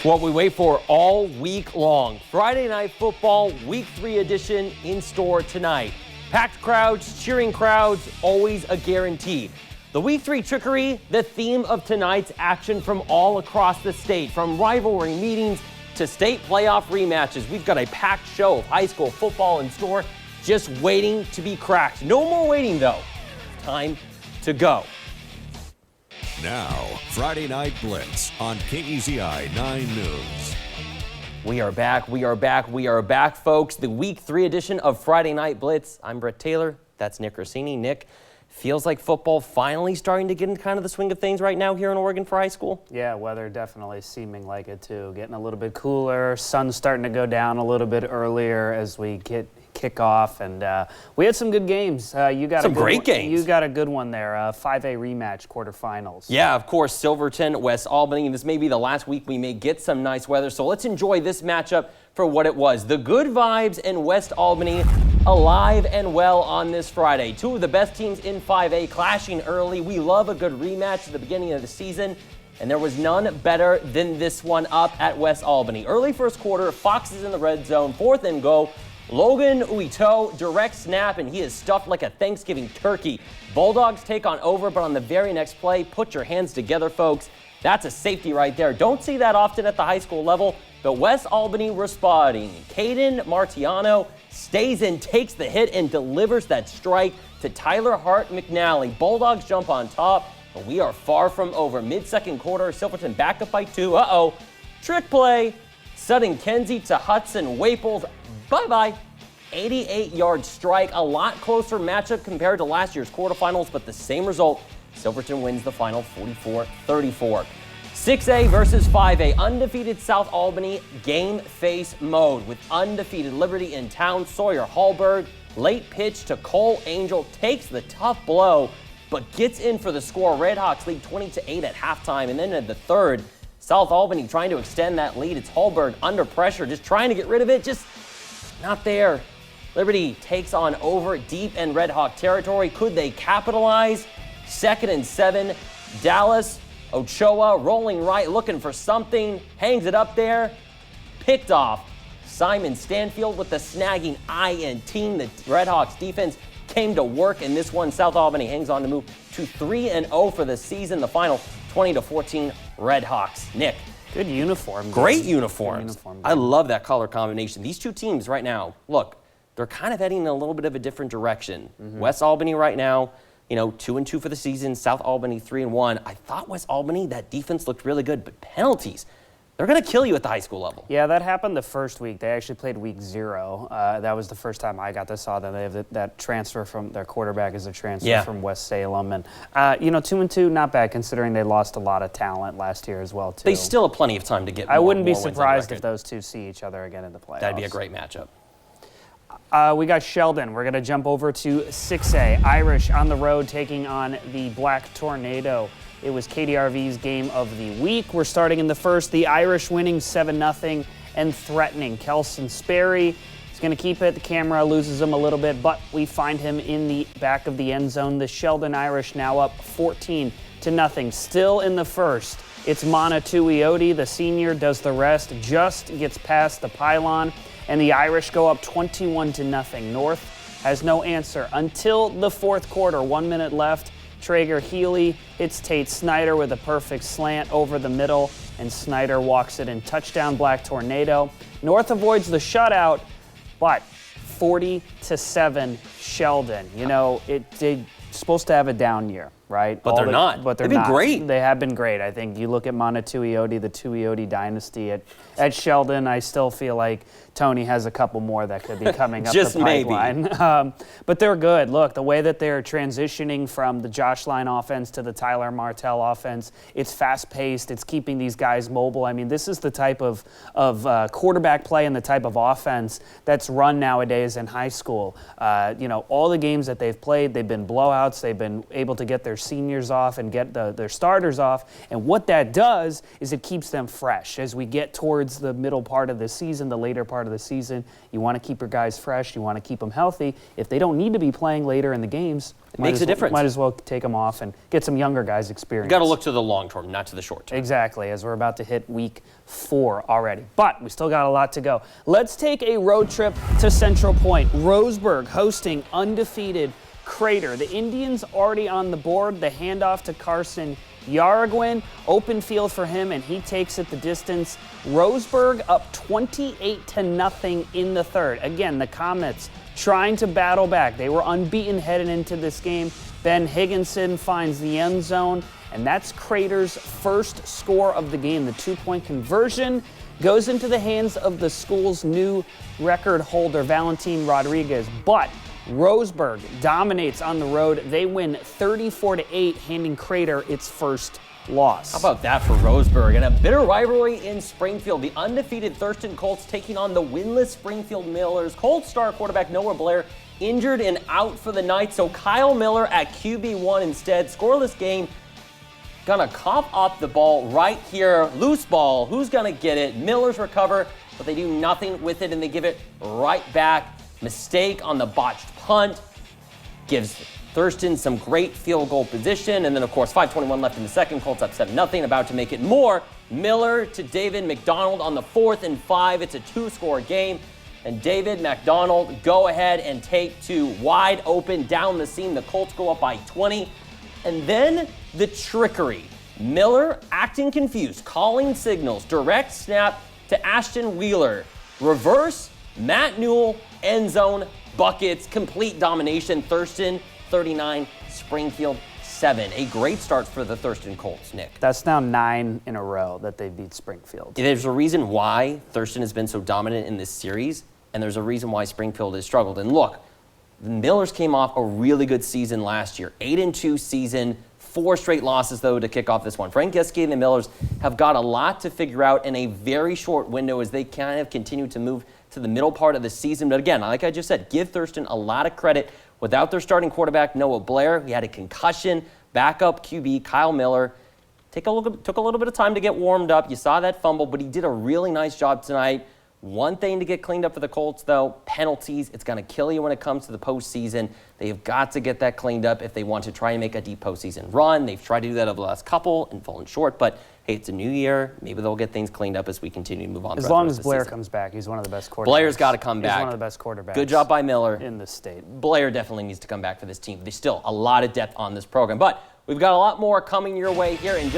What we wait for all week long. Friday Night Football, Week 3 edition in store tonight. Packed crowds, cheering crowds, always a guarantee. The Week 3 trickery, the theme of tonight's action from all across the state. From rivalry meetings to state playoff rematches, we've got a packed show of high school football in store just waiting to be cracked. No more waiting, though. Time to go. Now, Friday Night Blitz on KEZI 9 News. We are back, folks. The Week 3 edition of Friday Night Blitz. I'm Brett Taylor. That's Nick Rossini. Nick, feels like football finally starting to get in kind of the swing of things right now here in Oregon for high school? Yeah, weather definitely seeming like it too. Getting a little bit cooler, sun's starting to go down a little bit earlier as we kick off, and we had some good games. You got some great games. You got a good one there. 5A rematch quarterfinals. Yeah, of course, Silverton, West Albany. This may be the last week we may get some nice weather, so let's enjoy this matchup for what it was. The good vibes in West Albany alive and well on this Friday. Two of the best teams in 5A clashing early. We love a good rematch at the beginning of the season, and there was none better than this one up at West Albany. Early first quarter, Fox is in the red zone, 4th and goal. Logan Uito, direct snap, and he is stuffed like a Thanksgiving turkey. Bulldogs take on over, but on the very next play, put your hands together, folks. That's a safety right there. Don't see that often at the high school level, but West Albany responding. Caden Martiano stays in, takes the hit, and delivers that strike to Tyler Hart McNally. Bulldogs jump on top, but we are far from over. Mid-second quarter, Silverton back up by 2. Trick play. Sudden Kenzie to Hudson Waples. Bye-bye. 88-yard strike. A lot closer matchup compared to last year's quarterfinals, but the same result. Silverton wins the final 44-34. 6A versus 5A. Undefeated South Albany game face mode with undefeated Liberty in town. Sawyer Hallberg, late pitch to Cole Angel, takes the tough blow, but gets in for the score. Redhawks lead 20-8 at halftime, and then at the third, South Albany trying to extend that lead. It's Hallberg under pressure, just trying to get rid of it, just not there. Liberty takes on over deep in Red Hawk territory. Could they capitalize? 2nd and 7. Dallas Ochoa rolling right, looking for something. Hangs it up there. Picked off. Simon Stanfield with the snagging INT. The Red Hawks defense came to work in this one. South Albany hangs on to move to 3-0 for the season. The final 20-14 Red Hawks. Nick. Good uniform. Great uniforms. I love that color combination. These two teams right now, look, they're kind of heading in a little bit of a different direction. West Albany right now, 2-2 for the season. South Albany 3-1. I thought West Albany, that defense looked really good, but penalties, they're going to kill you at the high school level. Yeah, that happened the first week. They actually played week 0. That was the first time I got to saw them. They have that transfer from their quarterback is a transfer from West Salem. And, 2-2, not bad considering they lost a lot of talent last year as well, too. They still have plenty of time to get I wouldn't be surprised if those two see each other again in the playoffs. That'd be a great matchup. We got Sheldon. We're going to jump over to 6A. Irish on the road taking on the Black Tornado. It was KDRV's game of the week. We're starting in the first. The Irish winning 7-0 and threatening. Kelson Sperry is going to keep it. The camera loses him a little bit, but we find him in the back of the end zone. The Sheldon Irish now up 14-0. Still in the first. It's Mana Tuioti. The senior does the rest. Just gets past the pylon, and the Irish go up 21-0. North has no answer until the fourth quarter. 1 minute left. Traeger Healy hits Tate Snyder with a perfect slant over the middle, and Snyder walks it in. Touchdown, Black Tornado. North avoids the shutout, but 40-7 Sheldon. They're supposed to have a down year, right? But they're not. But they've been great. They have been great. I think you look at Mana Tuioti, the Tuioti dynasty at Sheldon, I still feel like Tony has a couple more that could be coming up Just the pipeline. maybe. But they're good. Look, the way that they're transitioning from the Josh Line offense to the Tyler Martell offense, it's fast-paced. It's keeping these guys mobile. I mean, this is the type of quarterback play and the type of offense that's run nowadays in high school. All the games that they've played, they've been blowouts. They've been able to get their seniors off and get their starters off. And what that does is it keeps them fresh. As we get towards the middle part of the season, the later part of the season, you want to keep your guys fresh. You want to keep them healthy. If they don't need to be playing later in the games, it makes a difference. Might as well take them off and get some younger guys experience. You got to look to the long term, not to the short term. Exactly, as we're about to hit week 4 already. But we still got a lot to go. Let's take a road trip to Central Point. Roseburg hosting undefeated Crater. The Indians already on the board. The handoff to Carson Yarguin. Open field for him, and he takes it the distance. Roseburg up 28-0 in the third. Again, the Comets trying to battle back. They were unbeaten heading into this game. Ben Higginson finds the end zone, and that's Crater's first score of the game. The 2-point conversion goes into the hands of the school's new record holder, Valentin Rodriguez. But Roseburg dominates on the road. They win 34-8, handing Crater its first loss. How about that for Roseburg? And a bitter rivalry in Springfield. The undefeated Thurston Colts taking on the winless Springfield Millers. Colts star quarterback Noah Blair injured and out for the night, so Kyle Miller at QB1 instead. Scoreless game. Gonna cough up the ball right here. Loose ball. Who's gonna get it? Millers recover, but they do nothing with it, and they give it right back. Mistake on the botched punt. Gives Thurston some great field goal position, and then of course 5:21 left in the second. Colts up 7-0, about to make it more. Miller to David McDonald on the 4th and 5. It's a 2-score game, and David McDonald go ahead and take 2 wide open down the seam. The Colts go up by 20, and then the trickery. Miller acting confused, calling signals, direct snap to Ashton Wheeler, reverse, Matt Newell, end zone, buckets, complete domination. Thurston 39, Springfield 7. A great start for the Thurston Colts, Nick. That's now 9 in a row that they beat Springfield. There's a reason why Thurston has been so dominant in this series, and there's a reason why Springfield has struggled. And look, the Millers came off a really good season last year. 8-2 season, 4 straight losses, though, to kick off this one. Frank Geske and the Millers have got a lot to figure out in a very short window as they kind of continue to move to the middle part of the season. But again, like I just said, give Thurston a lot of credit. Without their starting quarterback, Noah Blair, he had a concussion. Backup QB, Kyle Miller, took a little bit of time to get warmed up. You saw that fumble, but he did a really nice job tonight. One thing to get cleaned up for the Colts, though, penalties. It's going to kill you when it comes to the postseason. They've got to get that cleaned up if they want to try and make a deep postseason run. They've tried to do that over the last couple and fallen short, but hey, it's a new year. Maybe they'll get things cleaned up as we continue to move on. As long as Blair comes back, he's one of the best quarterbacks. Blair's got to come back. He's one of the best quarterbacks. Good job by Miller. In the state. Blair definitely needs to come back for this team. There's still a lot of depth on this program, but we've got a lot more coming your way here in just